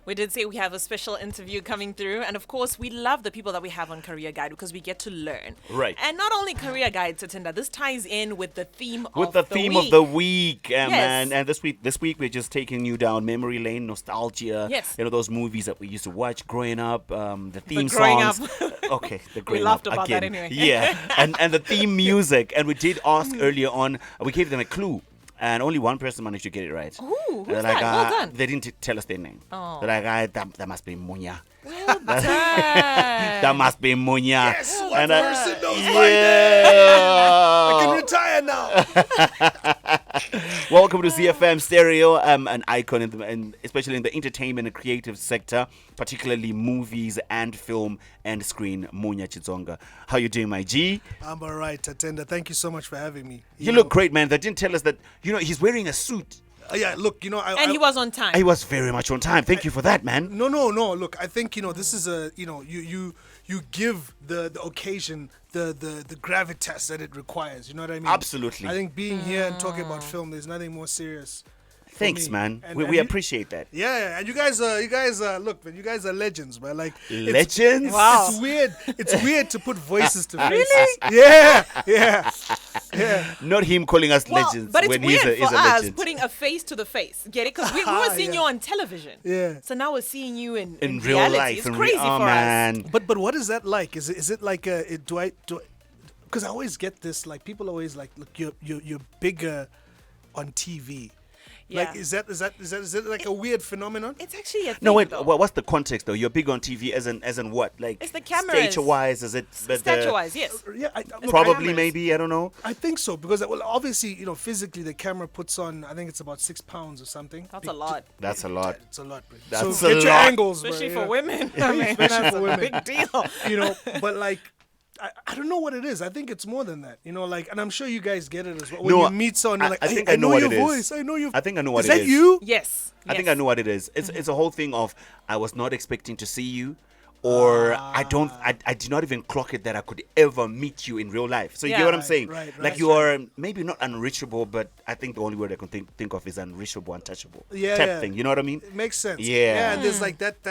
We did say we have a special interview coming through. And of course, we love the people that we have on Career Guide because we get to learn. Right. And not only Career Guide, Tatenda, this ties in with the theme With of the the theme week. of the week, Yes. man. And this week we're just taking you down memory lane, nostalgia. Yes. You know, those movies that we used to watch growing up, the theme growing songs. Okay, the We growing laughed up about that again. anyway. Yeah, and the theme music. And we did ask earlier on, we gave them a clue. And only one person managed to get it right. Ooh, who's They're that? Well done. They didn't tell us their name. Oh. They're like, that must be Munya. Well done. That must be Munya. Yes, one And, person knows my name. I can retire now. Welcome to ZiFM Stereo, an icon and especially in the entertainment and creative sector, particularly movies and film and screen. Munya Chidzonga, how you doing, my G? I'm all right, Tatenda. Thank you so much for having me. You look great, man. They didn't tell us that. You know, he's wearing a suit. Yeah, look, And he was on time. He was very much on time. Thank you for that, man. No. Look, I think this is a you give the occasion the gravitas that it requires. You know what I mean? Absolutely. I think being here and talking about film, there's nothing more serious. for Thanks, me. man. And We you- appreciate that. Yeah, and you guys look, man, you guys are legends, man. Like Legends? Wow. It's weird. It's weird to put voices to faces. Yeah. Not him calling us Well, legends but it's when weird he's for a us legend. putting a face to the face. Get it? Because we were seeing Yeah. you on television. Yeah. So now we're seeing you in in real reality. life. It's in crazy oh, for us. man. But what is that like? Is it like do I because I always get this, like, people always like, look, you're bigger on TV. Yeah. Like, is that like a weird phenomenon? It's actually a thing. No, wait. though. What's the context though? You're big on TV, as in what? Like It's the cameras. stature-wise, is it? Stature-wise, yes. Yeah, look, Probably, cameras. maybe. I don't know. I think so, because, well, obviously, physically the camera puts on, I think it's about 6 pounds or something. That's a lot. That's a lot. It's a lot, bro. That's so a get your lot. angles, bro, Especially yeah. for women. I mean, that's for a women. big deal. But like, I don't know what it is. I think it's more than that, like, and I'm sure you guys get it as well. When No, you meet someone, you're like, I think I I know know what your it is. voice. I know your. I think I know what is it that is. you? Yes. I think I know what it is. It's a whole thing of I was not expecting to see you, or I did not even clock it that I could ever meet you in real life. So you get Yeah. what I'm saying? Right. Like you are maybe not unreachable, but I think the only word I can think of is unreachable, untouchable type thing. You know what I mean? It makes sense. Yeah. and there's like that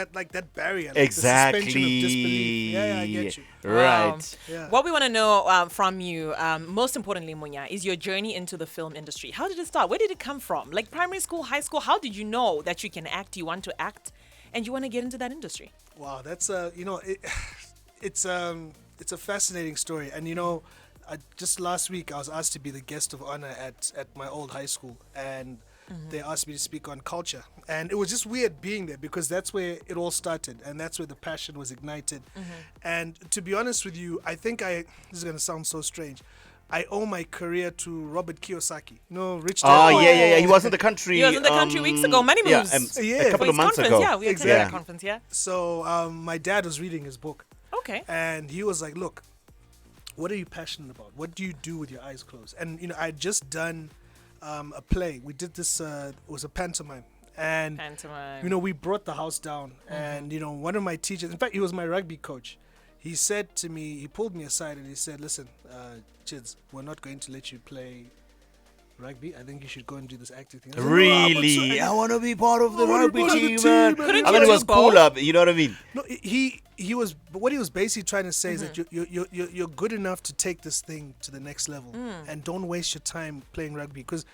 barrier. Like the suspension of disbelief. Exactly. Yeah, I get you. Right. Yeah. What we want to know from you, most importantly, Munya, is your journey into the film industry. How did it start? Where did it come from? Like primary school, high school? How did you know that you can act, you want to act, and you want to get into that industry? Wow, that's it's a fascinating story. And just last week I was asked to be the guest of honor at my old high school, and they asked me to speak on culture, and it was just weird being there because that's where it all started, and that's where the passion was ignited. And to be honest with you, I think this is gonna sound so strange, I owe my career to Robert Kiyosaki. Rich Dad. Oh yeah. He was in the country. He was in the country weeks ago. Money Moves. A couple For of his months conference, ago. yeah, we attended that conference, yeah. So my dad was reading his book. Okay. And he was like, look, what are you passionate about? What do you do with your eyes closed? And, I'd just done a play. We did this, it was a pantomime. And, Pantomime. we brought the house down. And, one of my teachers, in fact, he was my rugby coach. He said to me, he pulled me aside and he said, listen, Chids, we're not going to let you play rugby. I think you should go and do this acting thing. I was like, Really? I want to be part of the rugby team, man. Couldn't I you mean, it do was cool both? up. You know what I mean? No, he was. But what he was basically trying to say is that you're good enough to take this thing to the next level, and don't waste your time playing rugby because,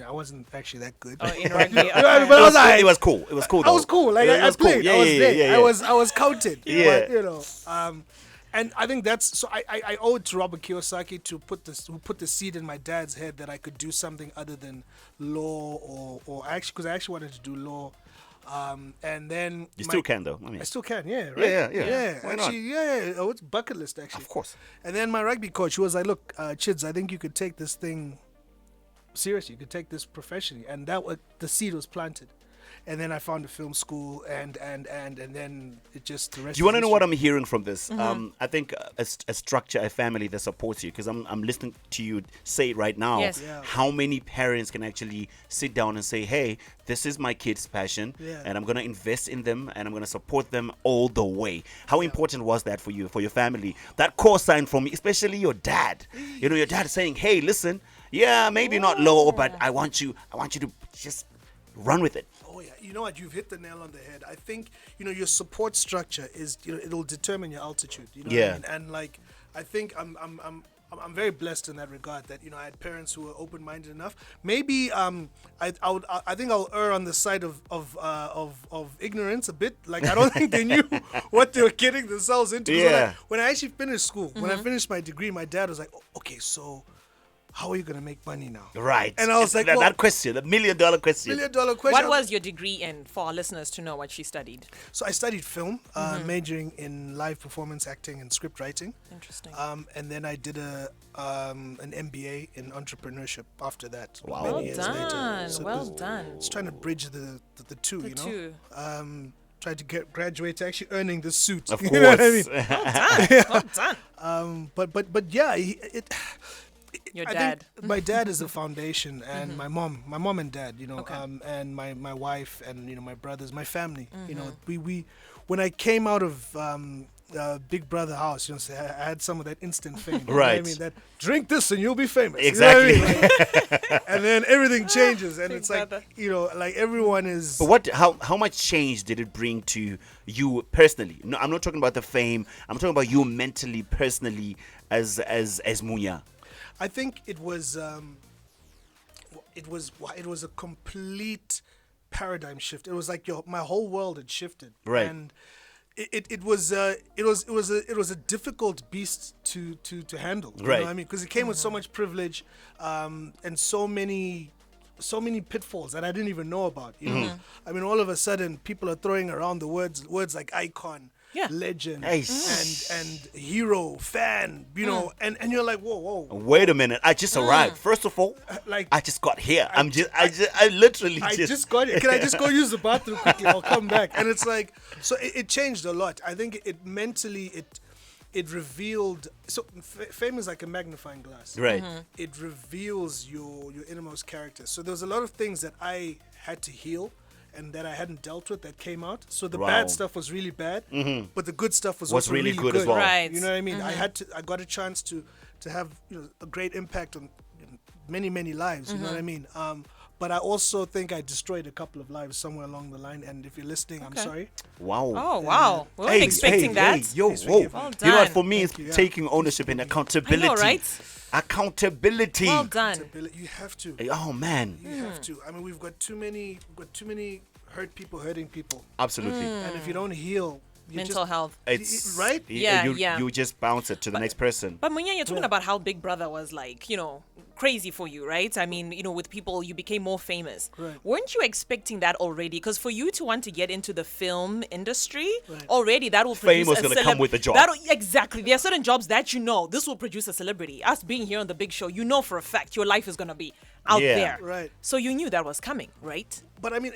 I wasn't actually that good. Oh, in rugby. But It was cool. It was cool. I was cool. Like I played. Yeah, I was there. yeah. I was counted. Yeah. But, and I think that's so. I owe it to Robert Kiyosaki who put the seed in my dad's head that I could do something other than law or actually, because I actually wanted to do law. And then You still can though. I mean, I still can, yeah, right? Yeah. Why not? Actually, yeah. Oh, it's bucket list actually. Of course. And then my rugby coach, who was like, "Look, Chids, I think you could take this thing seriously. You could take this professionally." And the seed was planted. And then I found a film school, and then it just the rest. Do you want to know what I'm hearing from this? I think a structure, a family that supports you, because I'm listening to you say it right now. Yes. Yeah. How many parents can actually sit down and say, hey, this is my kid's passion, and I'm going to invest in them, and I'm going to support them all the way. How important was that for you, for your family? That co-sign from especially your dad. Your dad saying, hey, listen, maybe not law, but I want you to just run with it. Oh yeah, you know what? You've hit the nail on the head. I think your support structure is it'll determine your altitude. You know what I mean? And like I think I'm very blessed in that regard that I had parents who were open-minded enough. Maybe I think I'll err on the side of ignorance a bit. Like I don't think they knew what they were getting themselves into. Yeah. When I actually finished school, when I finished my degree, my dad was like, "Okay, so how are you gonna make money now?" Right. And I was like, that question, the $1 million question. $1 million question. What was your degree in for our listeners to know what she studied? So I studied film, majoring in live performance acting and script writing. Interesting. And then I did an MBA in entrepreneurship after that. Wow. Well many years later. done. So Well done. It's trying to bridge the two, The two. Tried to graduate to actually earning the suit. Of You course. know what I mean? Well done. But yeah, Your I dad. think my dad is the foundation, and my mom and dad, Okay. and my wife and my brothers, my family. We when I came out of Big Brother house, so I had some of that instant fame. You know what I Right. mean, that drink this and you'll be famous. Exactly. You know what I mean? Like, and then everything changes, and Big it's like Brother. like everyone is. But how much change did it bring to you personally? No, I'm not talking about the fame. I'm talking about you mentally, personally, as Munya. I think it was a complete paradigm shift. It was like my whole world had shifted, Right. And it was a difficult beast to handle. You know Right. what I mean? Because it came with so much privilege, and so many pitfalls that I didn't even know about. You know, I mean, all of a sudden, people are throwing around the words like icon. Yeah. Legend Hey. and hero, fan, and you're like, whoa. Wait a minute! I just arrived. First of all, Like I just got here. I literally I just. just got it. Can I just go use the bathroom quickly? I'll come back. And it's like, so it changed a lot. I think it mentally, it revealed. So fame is like a magnifying glass. Right. It reveals your innermost character. So there was a lot of things that I had to heal and that I hadn't dealt with that came out. So the Wow. bad stuff was really bad, but the good stuff was also really really good as well. Right. You know what I mean? I got a chance to have a great impact on many lives. You know what I mean? But I also think I destroyed a couple of lives somewhere along the line. And if you're listening, I'm Okay. sorry. Wow. Oh wow. We weren't expecting that. Hey, yo, Please whoa. forgive me. Well You know what? done. For me, it's Thank you, yeah. taking ownership and accountability. I know, right? Accountability. Well done. You have to. Oh man. You have to. I mean, we've got too many hurt people hurting people. Absolutely. And if you don't heal, you Mental health. It's right? Yeah, You, yeah. you just bounce it to the next person. But Munya, you're talking Yeah. about how Big Brother was like, crazy for you, right? I mean, with people, you became more famous. Right. Weren't you expecting that already? Because for you to want to get into the film industry, Right. already that will Fame produce was a gonna come with a job. Exactly. There are certain jobs that this will produce a celebrity. Us being here on the big show, for a fact your life is going to be out Yeah. there. Right. So you knew that was coming, right? But I mean,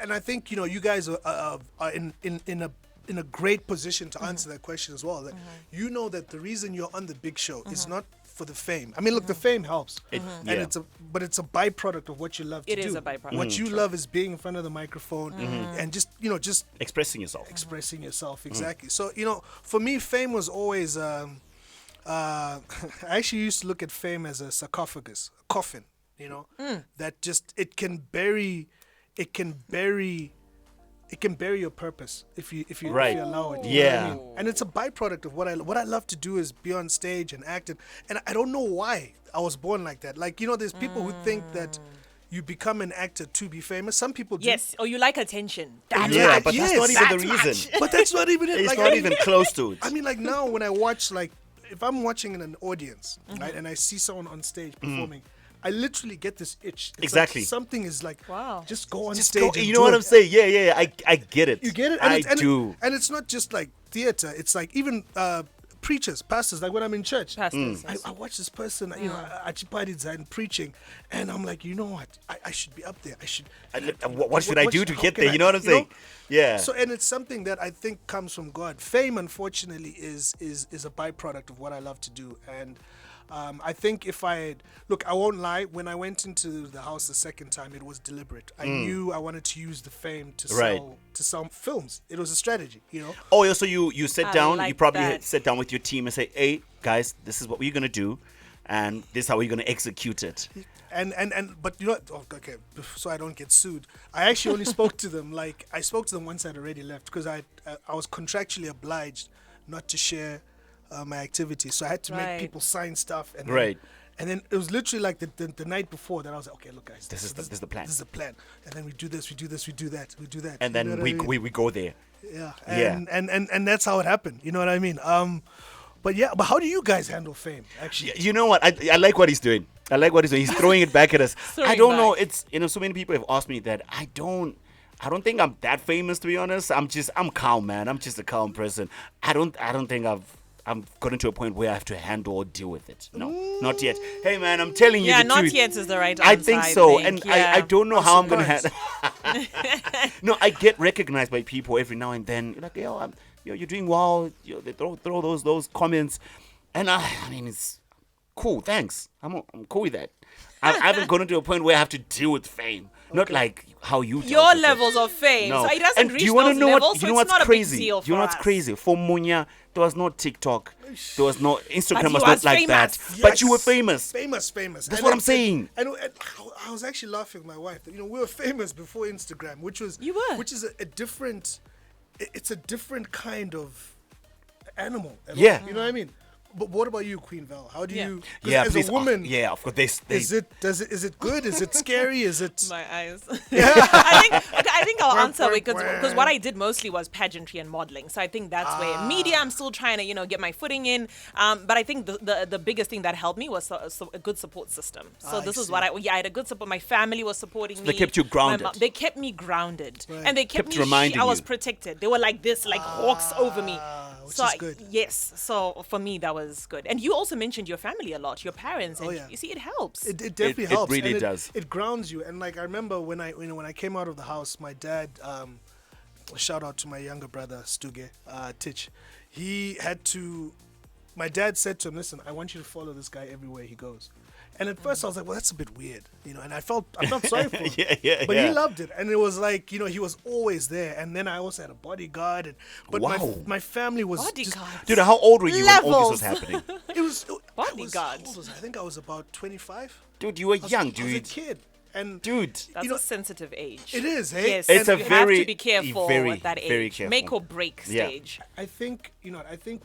and I think you guys are in a great position to answer that question as well. That you know that the reason you're on the big show is not for the fame. I mean, look, the fame helps, It- and yeah. but it's a byproduct of what you love to It do. is a byproduct. What you love is being in front of the microphone and just Expressing yourself. expressing yourself. Exactly. So for me, fame was always. I actually used to look at fame as a sarcophagus, a coffin. That just it can bury your purpose if you Right. allow it. Yeah. Know what I mean? And it's a byproduct of what I love to do is be on stage and act. And I don't know why I was born like that. Like there's people who think that you become an actor to be famous. Some people do. Yes. Or you like attention. That's Yeah, much. but that's Yes. not even That's the much. reason. But that's not even it. It's Like, not even close to it. I mean, like now when I watch, like if I'm watching in an audience, right, and I see someone on stage performing, I literally get this itch. It's Exactly. Like something is like, Wow. just go on Just stage. go, and you do know what it. I'm saying? Yeah. I get it. You get it? I And do. And it's not just like theater. It's like even preachers, pastors. Like when I'm in church, Pastors. I watch this person, and preaching, and I'm like, you know what? I should be up there. I should. What should I do to how get can there? You know what I'm saying? Yeah. So and it's something that I think comes from God. Fame, unfortunately, is a byproduct of what I love to do, and I think if I won't lie. When I went into the house the second time, it was deliberate. I knew I wanted to use the fame to Right. sell films. It was a strategy, Oh, yeah, so you sit I down. like You probably that. sit down with your team and say, "Hey, guys, this is what we're gonna do." and this is how we're going to execute it. But you know what? Oh, okay, so I don't get sued. I actually only spoke to them I spoke to them once I'd already left because I was contractually obliged not to share my activities, so I had to make people sign stuff. And and then it was literally like the night before that I was like, okay, look guys, This is the plan. This is the plan, and then we do this, we do this, we do that, we do that, And then we go there. Yeah, and that's how it happened. You know what I mean? But how do you guys handle fame? Actually, You know what? I like what he's doing. He's throwing it back at us. I don't know. back. It's so many people have asked me that. I don't think I'm that famous, to be honest. I'm calm, man. I'm just a calm person. I don't think I'm gotten to a point where I have to handle or deal with it. No, not yet. Hey, man, I'm telling you Yeah, the not truth. yet is the right I answer. think so, and yeah. I don't know how I'm gonna surprised. handle. No, I get recognized by people every now and then. Like, you're doing well. They throw those comments, and I mean, it's cool. Thanks. I'm cool with that. I haven't gotten to a point where I have to deal with fame. Not like how you dealt Your with it. levels of fame. No. So it doesn't And reach do you wanna those know levels, what? so You know it's what's not crazy? a big deal You know for what's us. crazy? For Munya, there was no TikTok. There was no Instagram. But Was you not was like that. famous. But you were famous. famous. That's And what I'm it- saying. And I was actually laughing with my wife. That, we were famous before Instagram, which was You were. which is a different. It's a different kind of animal. Yeah. You know what I mean? But what about you, Queen Val? How do Yeah. you? 'Cause Yeah, as please. a woman, Yeah, of course. They is it good? Is it scary? Is it? My eyes. I think I'll answer Quack, because quack. what I did mostly was pageantry and modeling. So I think that's where media. I'm still trying to get my footing in. But I think the biggest thing that helped me was a good support system. So I this is see. what I had a good support. My family was supporting me. they kept you My grounded. they kept me grounded, Right. and they kept, Kept me. reminding I was you. protected. They were like this, like hawks over me. Which So is good. yes. So for me that was good. And you also mentioned your family a lot, your parents, and yeah. you see it helps. It definitely It helps. really and does. It grounds you. And like I remember when I came out of the house, my dad, shout out to my younger brother Stuge, Titch. My dad said to him, "Listen, I want you to follow this guy everywhere he goes." And at first I was like, well, that's a bit weird, and I felt sorry for him. But he loved it. And it was like, he was always there. And then I also had a bodyguard. But Wow. my family was just, Bodyguard. Dude, how old were you when all this was Levels. happening? it was, Bodyguard. how old was I? I think I was about 25. Dude, you were young, I was a dude. kid. And Dude. That's a sensitive age. it is, hey? Yes, It's you a have very- to be careful very, at that age. very careful. Make or break Yeah. stage. I think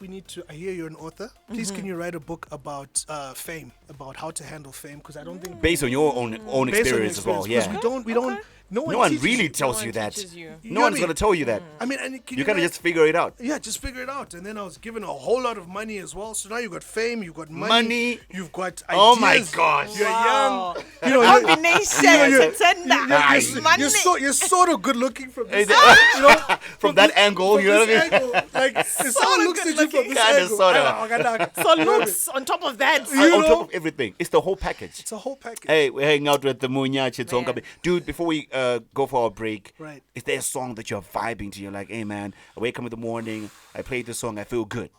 we need to. I hear you're an author. Please, can you write a book about fame, about how to handle fame? Because I don't think Based on your own based on experience as well, because yeah. we don't. No No one teaches really you. tells one you that. teaches you. You No know one's what I going to tell you that. I mean, and You kind of just figure it out. Yeah, just figure it out. And then I was given a whole lot of money as well. So now you've got fame, you've got money, Money. you've got ideas. Oh my gosh. You're Wow. young. You're- Combination, you're- Tatenda. Money. you're sort of good looking from this, From that angle, you know what I this mean? angle. Like, if someone looks at you from this Kinda, angle, sorta. So looks on top of that. You On know? top of everything. It's the whole package. It's a whole package. Hey, we're hanging out with the Munya Chidzonga. Man. Dude, before we go for our break, Right. is there a song that you're vibing to? You're like, hey, man, I wake up in the morning, I play this song, I feel good.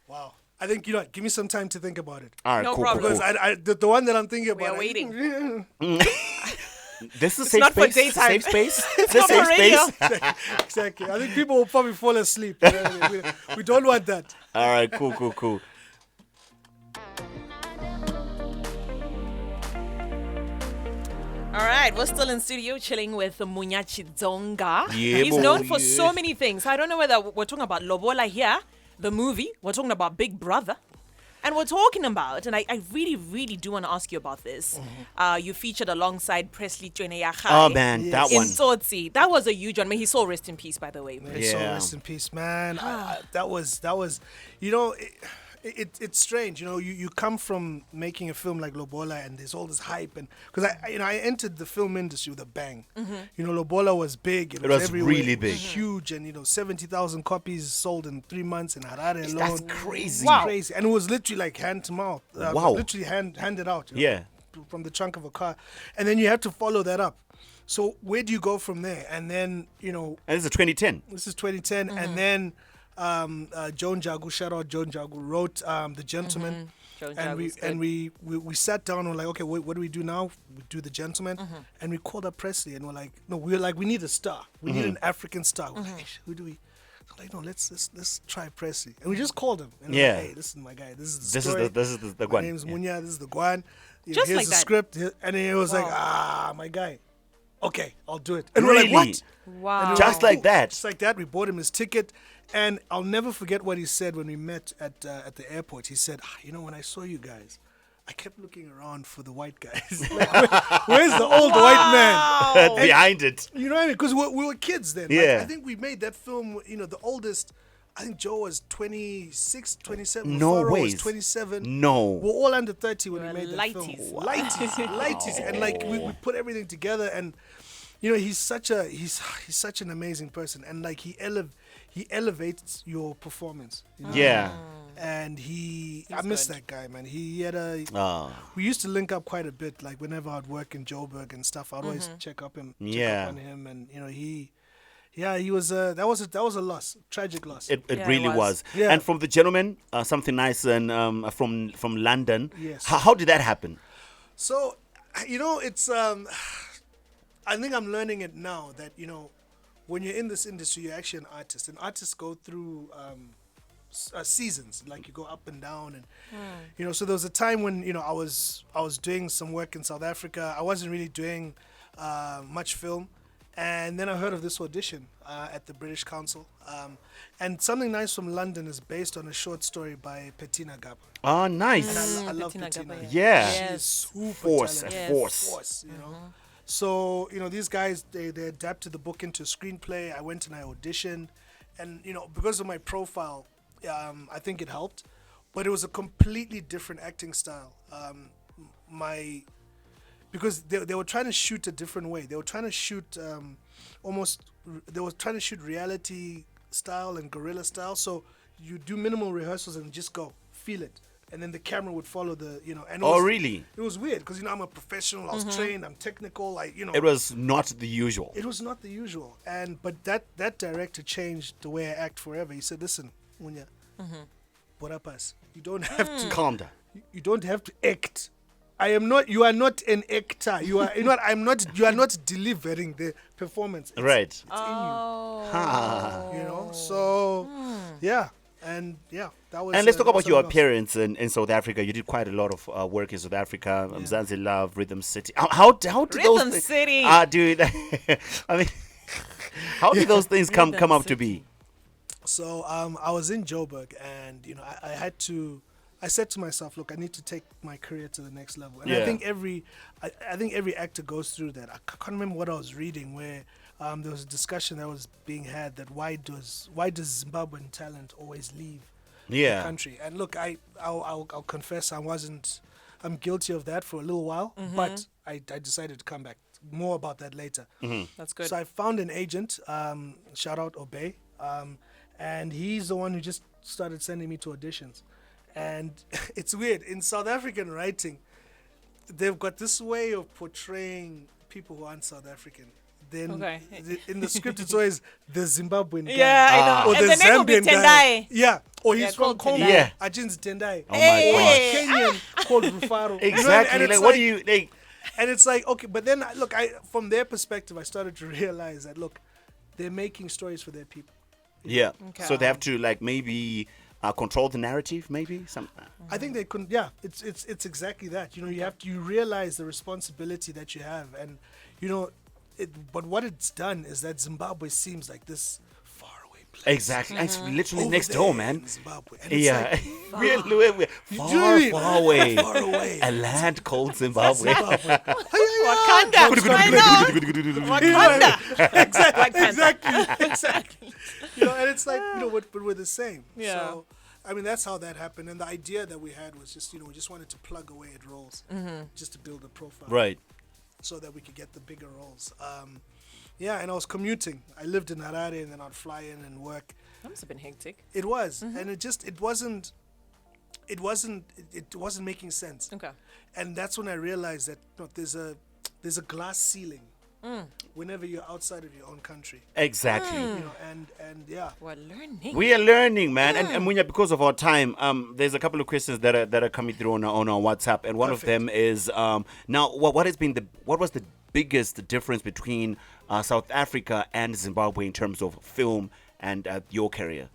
Wow. I think, give me some time to think about it. All right, No cool, problem. cool, Because cool. the one that I'm thinking We about. are waiting. This is a safe not for space? daytime. Safe space? It's not a safe for radio. space? Exactly. I think people will probably fall asleep. We don't want that. All right, cool, cool, cool. All right, we're still in studio chilling with Munya Chidzonga. Yeah, He's known boy, for yeah. so many things. I don't know whether we're talking about Lobola here, the movie. We're talking about Big Brother. And we're talking about, and I really, really do want to ask you about this. You featured alongside Presley Tweneyachai. Oh, man, Yes. that In one. Tsotsi. That was a huge one. May his soul rest in peace, by the way. May his soul Yeah. rest in peace, man. That was, it's strange. You come from making a film like Lobola, and there's all this hype, and because I entered the film industry with a bang. Lobola was big. It was everywhere. really It was big. huge, and 70,000 copies sold in 3 months in Harare alone. That's crazy. Wow. Crazy, and it was literally like hand to mouth. Wow. Literally handed out. Yeah. From the trunk of a car, and then you have to follow that up. So where do you go from there? And then And this is 2010. this is 2010, and then Joan Jagu, shout out Joan Jagu, wrote The Gentleman, Joan and Jagu's we sat down and we're like, okay, what do we do now? We do The Gentleman, and we called up Presley, and we're like, we need a star, we need an African star. We're like, who do we? like, no, let's try Pressy. And we just called him. And Yeah. like, hey, this is my guy. This is the This story. is the My one. name's Munya. This is the Guan. Just Here's like the that. script. And he was like, my guy. Okay, I'll do it. And Really? we're like, what? Wow. And we were Just like cool. that. Just like that. We bought him his ticket. And I'll never forget what he said when we met at the airport. He said, when I saw you guys, I kept looking around for the white guys. Like, where's the old white man? Behind it. You know what I mean? Because we were kids then. Yeah. Like, I think we made that film, the oldest, I think Joe was 26, 27. No Farrah ways. was 27. No. We're all under 30 when We we were made that lighties. film. Lighties. And like, we put everything together and, he's such an amazing person. And like, he elevates your performance. Yeah. And I miss good. that guy, man. He had Oh. we used to link up quite a bit. Like whenever I'd work in Joburg and stuff, I'd always check up on him, and he was that was a loss, tragic loss. It Yeah, really it was. was. Yeah. And from the gentleman, something nice and from London. Yes. How did that happen? So, it's I think I'm learning it now that when you're in this industry, you're actually an artist, and artists go through seasons. Like you go up and down, and so there was a time when I was doing some work in South Africa. I wasn't really doing much film, and then I heard of this audition at the British Council, and Something Nice from London is based on a short story by Bettina Gaba. Oh, nice. And I love Bettina Bettina. Gaba, Yeah. Yes. She's super Force, talented. a force. Force, So, these guys, they adapted the book into a screenplay. I went and I auditioned. And, because of my profile, I think it helped. But it was a completely different acting style. Because they were trying to shoot a different way. They were trying to shoot shoot reality style and guerrilla style. So you do minimal rehearsals and just go, feel it. And then the camera would follow and Really? it was weird because I'm a professional. I was trained. I'm technical. It was not the usual. It was not the usual. But that director changed the way I act forever. He said, "Listen, Munya, Borapas, you don't have to. Calm down. You don't have to act. I am not. You are not an actor. You are. I'm not. You are not delivering the performance. Right. It's in you. So, yeah." And that was. And let's talk that about was your a loss. appearance in South Africa. You did quite a lot of work in South Africa, Mzansi Love, Rhythm City. How did Rhythm those City. Dude, I mean, how did those things come Rhythm up to City. be? So I was in Joburg, and I had to. I said to myself, look, I need to take my career to the next level. And Yeah. I think every actor goes through that. I can't remember what I was reading where there was a discussion that was being had that why does Zimbabwean talent always leave the Yeah. country? And look, I'll confess I'm guilty of that for a little while, but I decided to come back. More about that later. That's good. So I found an agent, shout out Obey, and he's the one who just started sending me to auditions. And it's weird, in South African writing, they've got this way of portraying people who aren't South African. Then Okay. in the script, it's always the Zimbabwean guy. Yeah, I know. Or And the the name will be Zambian guy. Tendai. Yeah. Or he's Yeah, from called Congo. Tendai. Yeah. Ajin's Tendai. Oh my Hey. Or God. a Kenyan called Rufaro. You know what I mean? Exactly. And it's Like, what do you like? and it's like, okay, but then look, from their perspective, I started to realize that look, they're making stories for their people. Yeah. Okay. So they have to maybe control the narrative, maybe some. I think they couldn't. Yeah, it's exactly that. You realize the responsibility that you have, and but what it's done is that Zimbabwe seems like this faraway place. Exactly. It's literally Over next there door, in man. Zimbabwe. And it's Yeah. like, we're You know what I mean? far away. Far away. A land called Zimbabwe. Zimbabwe. Wakanda. I know. Wakanda. Exactly. And it's like, but we're the same. Yeah. So, I mean, that's how that happened. And the idea that we had was just, we just wanted to plug away at roles, just to build a profile, Right. so that we could get the bigger roles. And I was commuting. I lived in Harare, and then I'd fly in and work. That must have been hectic. It was, and it wasn't making sense. Okay. And that's when I realized that there's a glass ceiling whenever you're outside of your own country. Exactly. And yeah. We're learning. We are learning, man. And Munya, because of our time, there's a couple of questions that are coming through on our WhatsApp, and one of them is now what was the biggest difference between South Africa and Zimbabwe in terms of film and your career?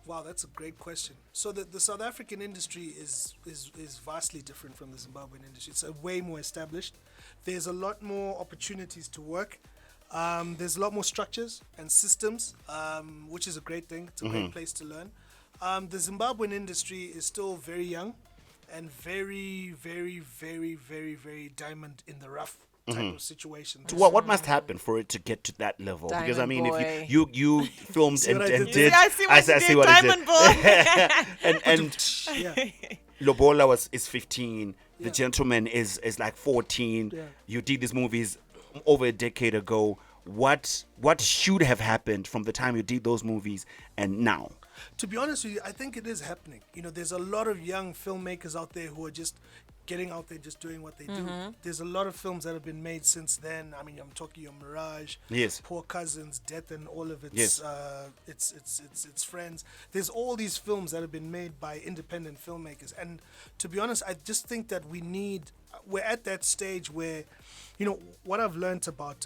Wow, that's a great question. So the South African industry is vastly different from the Zimbabwean industry. It's way more established. There's a lot more opportunities to work. There's a lot more structures and systems, which is a great thing. It's a great place to learn. The Zimbabwean industry is still very young and very, very, very, very, very diamond in the rough type of situation. What must happen for it to get to that level? Because I mean, Diamond if you filmed See and, what I and did did, there? I see what you did, Diamond Boy. and Yeah. Lobola is 15. The Yeah. Gentleman is like 14. Yeah. You did these movies over a decade ago. What should have happened from the time you did those movies and now? To be honest with you, I think it is happening. You know, there's a lot of young filmmakers out there who are just getting out there, just doing what they do. There's a lot of films that have been made since then. I mean, I'm talking your Mirage, Yes. Poor Cousins, Death and all of its Yes. its friends. There's all these films that have been made by independent filmmakers. And to be honest, I just think that we're at that stage where, you know, what I've learned about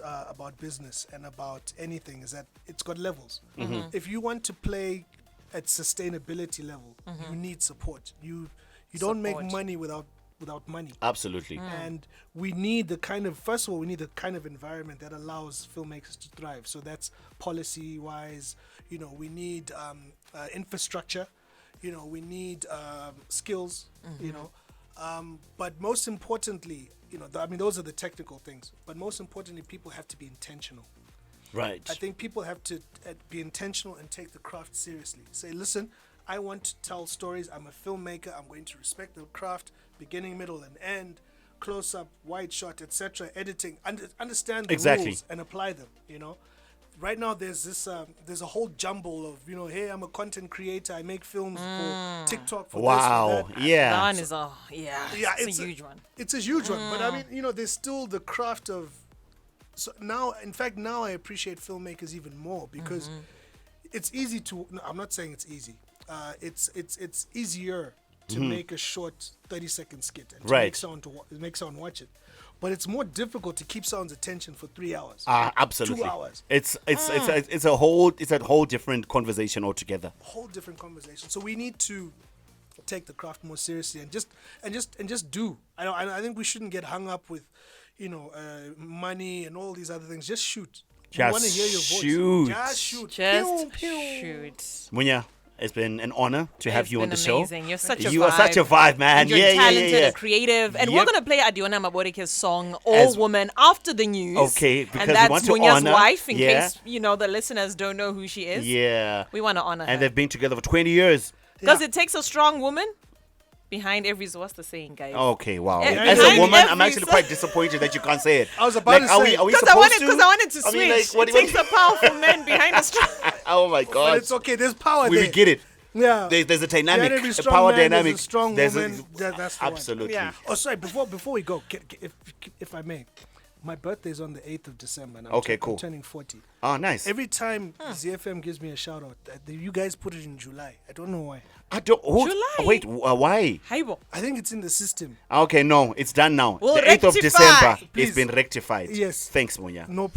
business and about anything is that it's got levels. If you want to play at sustainability level, you need support. You don't make Support. money without money. Absolutely. And we need first of all, we need the kind of environment that allows filmmakers to thrive. So that's policy wise, you know, we need infrastructure, you know, we need skills, you know, but most importantly, you know, I mean, those are the technical things, but most importantly, people have to be intentional. Right. I think people have to be intentional and take the craft seriously. Say, listen, I want to tell stories. I'm a filmmaker. I'm going to respect the craft, beginning, middle, and end, close up, wide shot, etc. Editing. Understand the Exactly. rules and apply them. You know, right now there's there's a whole jumble of, you know, hey, I'm a content creator. I make films for TikTok. For Wow. this, for that. Yeah. That one is it's a huge one. It's a huge one, but I mean, you know, there's still the craft of. So now, in fact, now I appreciate filmmakers even more because it's easy to. No, I'm not saying it's easy. It's easier to make a short 30-second skit and to Right. make someone watch it, but it's more difficult to keep someone's attention for 3 hours. Absolutely. 2 hours. It's a whole different conversation altogether. Whole different conversation. So we need to take the craft more seriously and just do. I think we shouldn't get hung up with, you know, money and all these other things. Just shoot. We Just want to hear your voice. shoot. Just shoot. Just Pew, pew. shoot. Munya, it's been an honor to have It's you on been the show. amazing. You're such a You vibe. are such a vibe, man. And you're Yeah, talented yeah. and creative. And we're Yep. going to play Adiona Maboreke's song, All As- Woman, after the news. Okay, because and we that's want to Munya's honor- wife, in yeah. case, you know, the listeners don't know who she is. Yeah. We want to honor And her. they've been together for 20 years. Because Yeah. it takes a strong woman behind every... What's the saying, guys? Okay, wow. Eh, As a behind woman, I'm every actually quite disappointed that you can't say it. I was about to are say. we Because supposed to? I wanted to I switch. mean, like, what- it takes a powerful man behind a strong... Oh my But God. it's okay. There's power We there. get it. Yeah. There's a dynamic, Behind every a strong power man, there's dynamic. a strong There's woman. That's the one. absolutely. Yeah. Oh, sorry. Before we go, if I may, my birthday's on the 8th of December. And Okay, I'm cool. turning 40. Oh, nice. Every time ZFM gives me a shout out, you guys put it in July. I don't know why. I don't. July. Wait, why? Haibo. I think it's in the system. Okay, no, it's done now. We'll the 8th of rectify. December, Please. it's been rectified. Yes. Thanks, Munya. No problem.